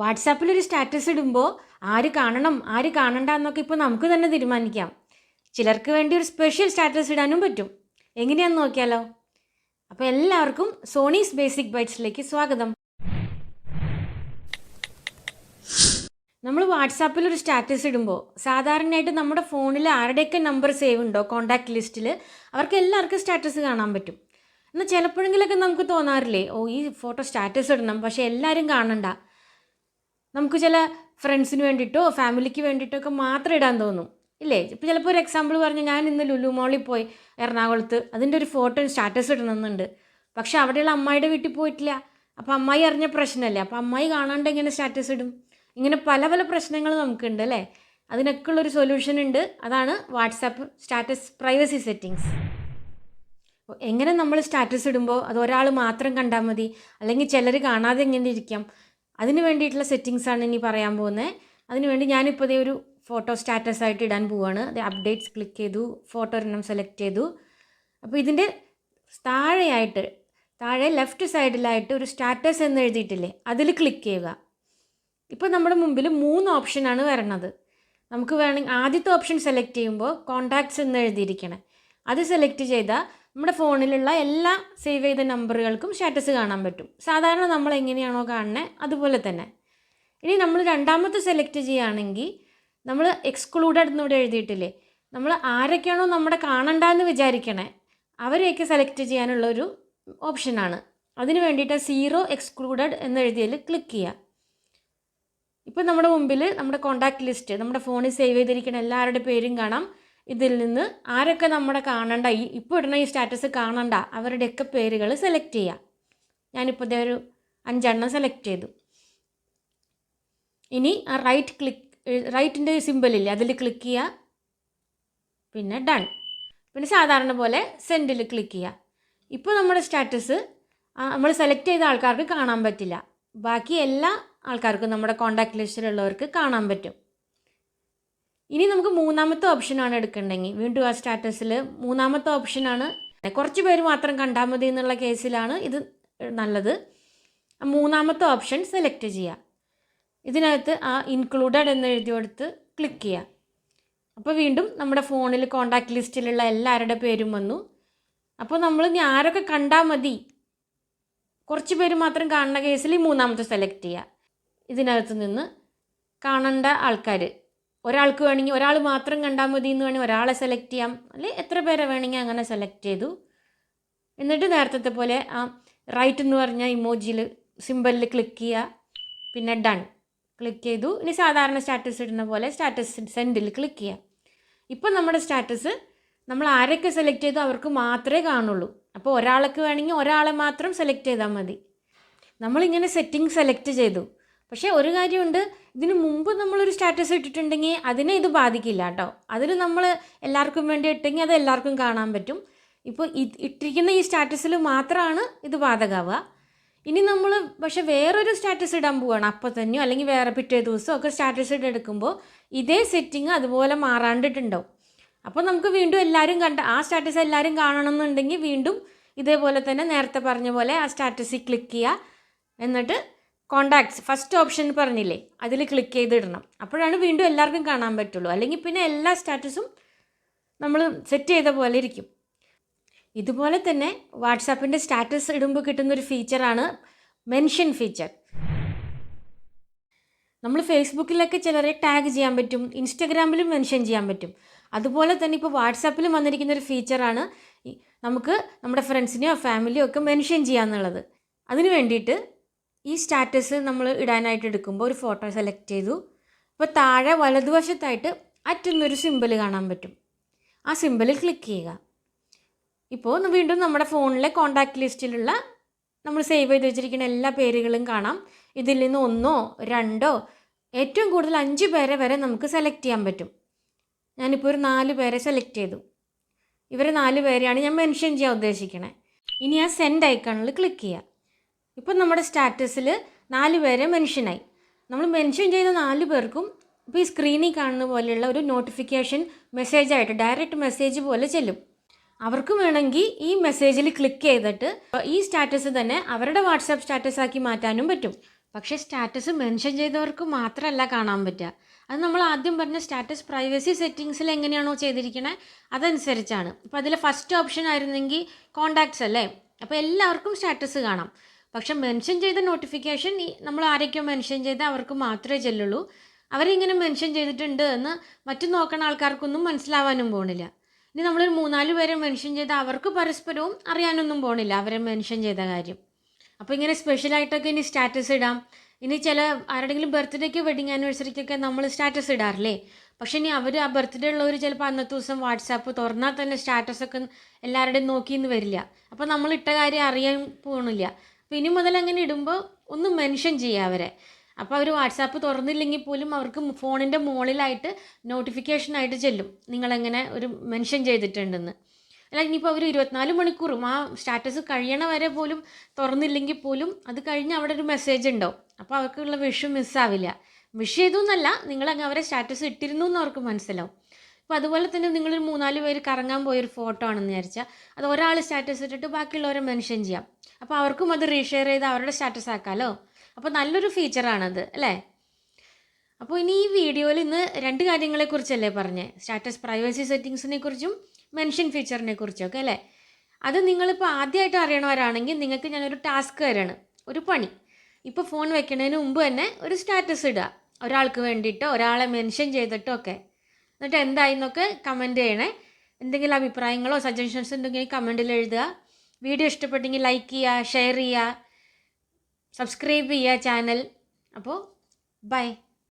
വാട്സാപ്പിലൊരു status ഇടുമ്പോൾ ആര് കാണണം ആര് കാണണ്ട എന്നൊക്കെ ഇപ്പോൾ നമുക്ക് തന്നെ തീരുമാനിക്കാം. ചിലർക്ക് വേണ്ടി ഒരു സ്പെഷ്യൽ സ്റ്റാറ്റസ് ഇടാനും പറ്റും. എങ്ങനെയാണെന്ന് നോക്കിയാലോ? അപ്പോൾ എല്ലാവർക്കും സോണീസ് ബേസിക് ബൈറ്റ്സിലേക്ക് സ്വാഗതം. നമ്മൾ വാട്സാപ്പിലൊരു സ്റ്റാറ്റസ് ഇടുമ്പോൾ സാധാരണയായിട്ട് നമ്മുടെ ഫോണിൽ ആരുടെയൊക്കെ നമ്പർ സേവ് ഉണ്ടോ കോൺടാക്ട് ലിസ്റ്റിൽ അവർക്ക് എല്ലാവർക്കും സ്റ്റാറ്റസ് കാണാൻ പറ്റും. എന്നാൽ ചിലപ്പോഴെങ്കിലൊക്കെ നമുക്ക് തോന്നാറില്ലേ, ഈ ഫോട്ടോ സ്റ്റാറ്റസ് ഇടണം പക്ഷേ എല്ലാവരും കാണണ്ട, നമുക്ക് ചില ഫ്രണ്ട്സിന് വേണ്ടിയിട്ടോ ഫാമിലിക്ക് വേണ്ടിയിട്ടോ ഒക്കെ മാത്രം ഇടാൻ തോന്നും ഇല്ലേ? ഇപ്പോൾ ചിലപ്പോൾ ഒരു എക്സാമ്പിൾ പറഞ്ഞാൽ ഞാൻ ഇന്ന് ലുലു മോളിൽ പോയി എറണാകുളത്ത്, അതിൻ്റെ ഒരു ഫോട്ടോ സ്റ്റാറ്റസ് ഇടണമെന്നുണ്ട്. പക്ഷേ അവിടെയുള്ള അമ്മായിയുടെ വീട്ടിൽ പോയിട്ടില്ല. അപ്പോൾ അമ്മായി അറിഞ്ഞ പ്രശ്നമല്ലേ, അപ്പോൾ അമ്മായി കാണാണ്ട് എങ്ങനെ സ്റ്റാറ്റസ് ഇടും? ഇങ്ങനെ പല പല പ്രശ്നങ്ങൾ നമുക്കുണ്ട് അല്ലേ? അതിനൊക്കെ ഉള്ളൊരു സൊല്യൂഷൻ ഉണ്ട്. അതാണ് വാട്സാപ്പ് സ്റ്റാറ്റസ് പ്രൈവസി സെറ്റിങ്സ്. എങ്ങനെ നമ്മൾ സ്റ്റാറ്റസ് ഇടുമ്പോൾ അത് ഒരാൾ മാത്രം കണ്ടാൽ മതി, അല്ലെങ്കിൽ ചിലർ കാണാതെ എങ്ങനെ ഇരിക്കാം, അതിന് വേണ്ടിയിട്ടുള്ള സെറ്റിങ്സാണ് ഇനി പറയാൻ പോകുന്നത്. അതിനുവേണ്ടി ഞാനിപ്പോൾ ഇതേ ഒരു ഫോട്ടോ സ്റ്റാറ്റസ് ആയിട്ട് ഇടാൻ പോവുകയാണ്. അത് അപ്ഡേറ്റ്സ് ക്ലിക്ക് ചെയ്തു, ഫോട്ടോ ഒരെണ്ണം സെലക്ട് ചെയ്തു. അപ്പോൾ ഇതിൻ്റെ താഴെ ലെഫ്റ്റ് സൈഡിലായിട്ട് ഒരു സ്റ്റാറ്റസ് എന്ന് എഴുതിയിട്ടില്ലേ, അതിൽ ക്ലിക്ക് ചെയ്യുക. ഇപ്പോൾ നമ്മുടെ മുമ്പിൽ 3 ഓപ്ഷനാണ് വരണത്. നമുക്ക് വേണമെങ്കിൽ ആദ്യത്തെ ഓപ്ഷൻ സെലക്ട് ചെയ്യുമ്പോൾ കോൺടാക്ട്സ് എന്ന് എഴുതിയിരിക്കണേ, അത് സെലക്ട് ചെയ്താൽ നമ്മുടെ ഫോണിലുള്ള എല്ലാ സേവ് ചെയ്ത നമ്പറുകൾക്കും സ്റ്റാറ്റസ് കാണാൻ പറ്റും. സാധാരണ നമ്മൾ എങ്ങനെയാണോ കാണുന്നത് അതുപോലെ തന്നെ. ഇനി നമ്മൾ രണ്ടാമത്തെ സെലക്ട് ചെയ്യുകയാണെങ്കിൽ നമ്മൾ എക്സ്ക്ലൂഡഡ് എന്നിവിടെ എഴുതിയിട്ടില്ലേ, നമ്മൾ ആരൊക്കെയാണോ നമ്മുടെ കാണണ്ടെന്ന് വിചാരിക്കണേ അവരെയൊക്കെ സെലക്ട് ചെയ്യാനുള്ളൊരു ഓപ്ഷനാണ്. അതിന് വേണ്ടിയിട്ട് 0 എക്സ്ക്ലൂഡഡ് എന്നെഴുതിയതിൽ ക്ലിക്ക് ചെയ്യുക. ഇപ്പോൾ നമ്മുടെ മുമ്പിൽ നമ്മുടെ കോൺടാക്ട് ലിസ്റ്റ്, നമ്മുടെ ഫോണിൽ സേവ് ചെയ്തിരിക്കുന്ന എല്ലാവരുടെ പേരും കാണാം. ഇതിൽ നിന്ന് ആരൊക്കെ നമ്മുടെ കാണണ്ട, ഇപ്പോൾ ഇടുന്ന ഈ സ്റ്റാറ്റസ് കാണണ്ട അവരുടെയൊക്കെ പേരുകൾ സെലക്ട് ചെയ്യുക. ഞാനിപ്പോൾ ഇതേ ഒരു 5 എണ്ണം സെലക്ട് ചെയ്തു. ഇനി ആ റൈറ്റിൻ്റെ സിമ്പിളില്ലേ അതിൽ ക്ലിക്ക് ചെയ്യുക, പിന്നെ ഡൺ, പിന്നെ സാധാരണ പോലെ സെൻഡിൽ ക്ലിക്ക് ചെയ്യുക. ഇപ്പോൾ നമ്മുടെ സ്റ്റാറ്റസ് നമ്മൾ സെലക്ട് ചെയ്ത ആൾക്കാർക്ക് കാണാൻ പറ്റില്ല, ബാക്കി എല്ലാ ആൾക്കാർക്കും നമ്മുടെ കോൺടാക്ട് ലിസ്റ്റിലുള്ളവർക്ക് കാണാൻ പറ്റും. ഇനി നമുക്ക് മൂന്നാമത്തെ ഓപ്ഷനാണ് എടുക്കേണ്ടെങ്കിൽ, വീണ്ടും ആ സ്റ്റാറ്റസിൽ മൂന്നാമത്തെ ഓപ്ഷനാണ്, കുറച്ച് പേര് മാത്രം കണ്ടാൽ മതി എന്നുള്ള കേസിലാണ് ഇത് നല്ലത്. മൂന്നാമത്തെ ഓപ്ഷൻ സെലക്ട് ചെയ്യുക. ഇതിനകത്ത് ആ ഇൻക്ലൂഡഡ് എന്ന് എഴുതി കൊടുത്ത് ക്ലിക്ക് ചെയ്യുക. അപ്പോൾ വീണ്ടും നമ്മുടെ ഫോണിൽ കോൺടാക്ട് ലിസ്റ്റിലുള്ള എല്ലാവരുടെ പേരും വന്നു. അപ്പോൾ നമ്മൾ ഇനി ആരൊക്കെ കണ്ടാൽ മതി, കുറച്ച് പേര് മാത്രം കാണുന്ന കേസിൽ ഈ മൂന്നാമത്തെ സെലക്ട് ചെയ്യുക. ഇതിനകത്ത് നിന്ന് കാണേണ്ട ആൾക്കാർ, ഒരാൾക്ക് വേണമെങ്കിൽ ഒരാൾ മാത്രം കണ്ടാൽ മതി എന്ന് വേണമെങ്കിൽ ഒരാളെ സെലക്ട് ചെയ്യാം, അല്ലെങ്കിൽ എത്ര പേരെ വേണമെങ്കിൽ അങ്ങനെ സെലക്ട് ചെയ്തു. എന്നിട്ട് നേരത്തെ പോലെ ആ റൈറ്റ് എന്ന് പറഞ്ഞ ഇമോജിയിൽ സിമ്പലിൽ ക്ലിക്ക് ചെയ്യുക, പിന്നെ ഡൺ ക്ലിക്ക് ചെയ്തു. ഇനി സാധാരണ സ്റ്റാറ്റസ് ഇടുന്ന പോലെ സ്റ്റാറ്റസ് സെൻഡിൽ ക്ലിക്ക് ചെയ്യുക. ഇപ്പോൾ നമ്മുടെ സ്റ്റാറ്റസ് നമ്മൾ ആരൊക്കെ സെലക്ട് ചെയ്തു അവർക്ക് മാത്രമേ കാണുള്ളൂ. അപ്പോൾ ഒരാൾക്ക് വേണമെങ്കിൽ ഒരാളെ മാത്രം സെലക്ട് ചെയ്താൽ മതി. നമ്മളിങ്ങനെ സെറ്റിംഗ് സെലക്ട് ചെയ്തു. പക്ഷേ ഒരു കാര്യമുണ്ട്, ഇതിന് മുമ്പ് നമ്മളൊരു സ്റ്റാറ്റസ് ഇട്ടിട്ടുണ്ടെങ്കിൽ അതിനെ ഇത് ബാധിക്കില്ല കേട്ടോ. അതിൽ നമ്മൾ എല്ലാവർക്കും വേണ്ടി ഇട്ടെങ്കിൽ അത് എല്ലാവർക്കും കാണാൻ പറ്റും. ഇപ്പോൾ ഇട്ടിരിക്കുന്ന ഈ സ്റ്റാറ്റസിൽ മാത്രമാണ് ഇത് ബാധകമാവുക. ഇനി നമ്മൾ പക്ഷേ വേറൊരു സ്റ്റാറ്റസ് ഇടാൻ പോവുകയാണ് അപ്പോൾ തന്നെയോ അല്ലെങ്കിൽ വേറെ പിറ്റേ ദിവസമോ ഒക്കെ സ്റ്റാറ്റസ് എടുക്കുമ്പോൾ ഇതേ സെറ്റിങ് അതുപോലെ മാറാണ്ടിട്ടുണ്ടാവും. അപ്പോൾ നമുക്ക് വീണ്ടും എല്ലാവരും ആ സ്റ്റാറ്റസ് എല്ലാവരും കാണണമെന്നുണ്ടെങ്കിൽ വീണ്ടും ഇതേപോലെ തന്നെ നേരത്തെ പറഞ്ഞ പോലെ ആ സ്റ്റാറ്റസിൽ ക്ലിക്ക് ചെയ്യുക. എന്നിട്ട് കോൺടാക്ട്സ് ഫസ്റ്റ് ഓപ്ഷൻ പറഞ്ഞില്ലേ അതിൽ ക്ലിക്ക് ചെയ്തിടണം. അപ്പോഴാണ് വീണ്ടും എല്ലാവർക്കും കാണാൻ പറ്റുള്ളൂ. അല്ലെങ്കിൽ പിന്നെ എല്ലാ സ്റ്റാറ്റസും നമ്മൾ സെറ്റ് ചെയ്ത പോലെ ഇരിക്കും. ഇതുപോലെ തന്നെ വാട്സാപ്പിൻ്റെ സ്റ്റാറ്റസ് ഇടുമ്പോൾ കിട്ടുന്നൊരു ഫീച്ചറാണ് മെൻഷൻ ഫീച്ചർ. നമ്മൾ ഫേസ്ബുക്കിലൊക്കെ ചിലരെ ടാഗ് ചെയ്യാൻ പറ്റും, ഇൻസ്റ്റഗ്രാമിലും മെൻഷൻ ചെയ്യാൻ പറ്റും. അതുപോലെ തന്നെ ഇപ്പോൾ വാട്സാപ്പിലും വന്നിരിക്കുന്നൊരു ഫീച്ചറാണ് നമുക്ക് നമ്മുടെ ഫ്രണ്ട്സിനെയോ ഫാമിലിയോ ഒക്കെ മെൻഷൻ ചെയ്യാമെന്നുള്ളത്. അതിന് വേണ്ടിയിട്ട് ഈ സ്റ്റാറ്റസ് നമ്മൾ ഇടാനായിട്ട് എടുക്കുമ്പോൾ ഒരു ഫോട്ടോ സെലക്ട് ചെയ്തു. ഇപ്പോൾ താഴെ വലതുവശത്തായിട്ട് അറ്റൊന്നൊരു സിമ്പിൾ കാണാൻ പറ്റും, ആ സിമ്പിളിൽ ക്ലിക്ക് ചെയ്യുക. ഇപ്പോൾ വീണ്ടും നമ്മുടെ ഫോണിലെ കോൺടാക്ട് ലിസ്റ്റിലുള്ള നമ്മൾ സേവ് ചെയ്ത് വെച്ചിരിക്കുന്ന എല്ലാ പേരുകളും കാണാം. ഇതിൽ നിന്ന് 1 2 ഏറ്റവും കൂടുതൽ 5 പേരെ വരെ നമുക്ക് സെലക്ട് ചെയ്യാൻ പറ്റും. ഞാനിപ്പോൾ ഒരു 4 പേരെ സെലക്ട് ചെയ്തു. ഇവരെ 4 പേരെയാണ് ഞാൻ മെൻഷൻ ചെയ്യാൻ ഉദ്ദേശിക്കണേ. ഇനി ആ സെൻഡ് ഐക്കണിൽ ക്ലിക്ക് ചെയ്യുക. ഇപ്പം നമ്മുടെ സ്റ്റാറ്റസിൽ 4 പേരെ മെൻഷനായി. നമ്മൾ മെൻഷൻ ചെയ്ത 4 പേർക്കും ഇപ്പോൾ ഈ സ്ക്രീനിൽ കാണുന്ന പോലെയുള്ള ഒരു നോട്ടിഫിക്കേഷൻ മെസ്സേജായിട്ട് ഡയറക്റ്റ് മെസ്സേജ് പോലെ ചെല്ലും. അവർക്ക് വേണമെങ്കിൽ ഈ മെസ്സേജിൽ ക്ലിക്ക് ചെയ്തിട്ട് ഈ സ്റ്റാറ്റസ് തന്നെ അവരുടെ വാട്സാപ്പ് സ്റ്റാറ്റസ് ആക്കി മാറ്റാനും പറ്റും. പക്ഷേ സ്റ്റാറ്റസ് മെൻഷൻ ചെയ്തവർക്ക് മാത്രമല്ല കാണാൻ പറ്റുക. അത് നമ്മൾ ആദ്യം പറഞ്ഞ സ്റ്റാറ്റസ് പ്രൈവസി സെറ്റിങ്സിൽ എങ്ങനെയാണോ ചെയ്തിരിക്കണത് അതനുസരിച്ചാണ്. ഇപ്പോൾ അതിൽ ഫസ്റ്റ് ഓപ്ഷൻ ആയിരുന്നെങ്കിൽ കോണ്ടാക്ട്സ് അല്ലേ, അപ്പോൾ എല്ലാവർക്കും സ്റ്റാറ്റസ് കാണാം. പക്ഷെ മെൻഷൻ ചെയ്ത നോട്ടിഫിക്കേഷൻ നമ്മൾ ആരൊക്കെയോ മെൻഷൻ ചെയ്താൽ അവർക്ക് മാത്രമേ ചെല്ലുള്ളൂ. അവരിങ്ങനെ മെൻഷൻ ചെയ്തിട്ടുണ്ട് എന്ന് മറ്റു നോക്കുന്ന ആൾക്കാർക്കൊന്നും മനസ്സിലാവാനും പോകണില്ല. ഇനി നമ്മളൊരു 3-4 പേരെ മെൻഷൻ ചെയ്താൽ അവർക്ക് പരസ്പരവും അറിയാനൊന്നും പോകണില്ല അവരെ മെൻഷൻ ചെയ്ത കാര്യം. അപ്പോൾ ഇങ്ങനെ സ്പെഷ്യലായിട്ടൊക്കെ ഇനി സ്റ്റാറ്റസ് ഇടാം. ഇനി ചില ആരുടെങ്കിലും ബർത്ത്ഡേക്ക് വെഡിങ് ആനിവേഴ്സറിക്കൊക്കെ നമ്മൾ സ്റ്റാറ്റസ് ഇടാറില്ലേ. പക്ഷേ ഇനി അവർ ആ ബർത്ത്ഡേ ഉള്ളവർ ചിലപ്പോൾ അന്നത്തെ ദിവസം വാട്സാപ്പ് തുറന്നാൽ തന്നെ സ്റ്റാറ്റസൊക്കെ എല്ലാവരുടെയും നോക്കിയെന്ന് വരില്ല. അപ്പോൾ നമ്മൾ ഇട്ട കാര്യം അറിയാൻ പോകണില്ല. അപ്പോൾ ഇനി മുതൽ അങ്ങനെ ഇടുമ്പോൾ ഒന്ന് മെൻഷൻ ചെയ്യുക അവരെ. അപ്പോൾ അവർ വാട്സാപ്പ് തുറന്നില്ലെങ്കിൽ പോലും അവർക്ക് ഫോണിൻ്റെ മുകളിലായിട്ട് നോട്ടിഫിക്കേഷനായിട്ട് ചെല്ലും നിങ്ങളെങ്ങനെ ഒരു മെൻഷൻ ചെയ്തിട്ടുണ്ടെന്ന്. അല്ല ഇനിയിപ്പോൾ അവർ 24 മണിക്കൂറും ആ സ്റ്റാറ്റസ് കഴിയണ വരെ പോലും തുറന്നില്ലെങ്കിൽ പോലും അത് കഴിഞ്ഞ് അവിടെ ഒരു മെസ്സേജ് ഉണ്ടാവും. അപ്പോൾ അവർക്കുള്ള വിഷ് മിസ്സാവില്ല. വിഷ് ചെയ്തു എന്നല്ല, നിങ്ങളങ്ങ് അവരെ സ്റ്റാറ്റസ് ഇട്ടിരുന്നു എന്ന് അവർക്ക് മനസ്സിലാവും. അപ്പോൾ അതുപോലെ തന്നെ നിങ്ങളൊരു 3-4 പേര് കറങ്ങാൻ പോയൊരു ഫോട്ടോ ആണെന്ന് വിചാരിച്ചാൽ അത് ഒരാൾ സ്റ്റാറ്റസ് ഇട്ടിട്ട് ബാക്കിയുള്ളവരെ മെൻഷൻ ചെയ്യാം. അപ്പോൾ അവർക്കും അത് റീഷെയർ ചെയ്ത് അവരുടെ സ്റ്റാറ്റസ് ആക്കാമല്ലോ. അപ്പോൾ നല്ലൊരു ഫീച്ചറാണത് അല്ലേ. അപ്പോൾ ഇനി ഈ വീഡിയോയിൽ ഇന്ന് 2 കാര്യങ്ങളെക്കുറിച്ചല്ലേ പറഞ്ഞേ, സ്റ്റാറ്റസ് പ്രൈവസി സെറ്റിങ്സിനെ കുറിച്ചും മെൻഷൻ ഫീച്ചറിനെ കുറിച്ചൊക്കെ അല്ലേ. അത് നിങ്ങളിപ്പോൾ ആദ്യമായിട്ട് അറിയണവരാണെങ്കിൽ നിങ്ങൾക്ക് ഞാനൊരു ടാസ്ക് തരാണ്, ഒരു പണി. ഇപ്പോൾ ഫോൺ വെക്കുന്നതിന് മുമ്പ് തന്നെ ഒരു സ്റ്റാറ്റസ് ഇടുക, ഒരാൾക്ക് വേണ്ടിയിട്ടോ ഒരാളെ മെൻഷൻ ചെയ്തിട്ടോ ഒക്കെ. എന്നിട്ട് എന്തായിന്നൊക്കെ കമൻറ്റ് ചെയ്യണേ. എന്തെങ്കിലും അഭിപ്രായങ്ങളോ സജഷൻസ് ഉണ്ടെങ്കിൽ കമൻറ്റിൽ എഴുതുക. വീഡിയോ ഇഷ്ടപ്പെട്ടെങ്കിൽ ലൈക്ക് ചെയ്യുക, ഷെയർ ചെയ്യുക, സബ്സ്ക്രൈബ് ചെയ്യുക ചാനൽ. അപ്പോൾ ബൈ.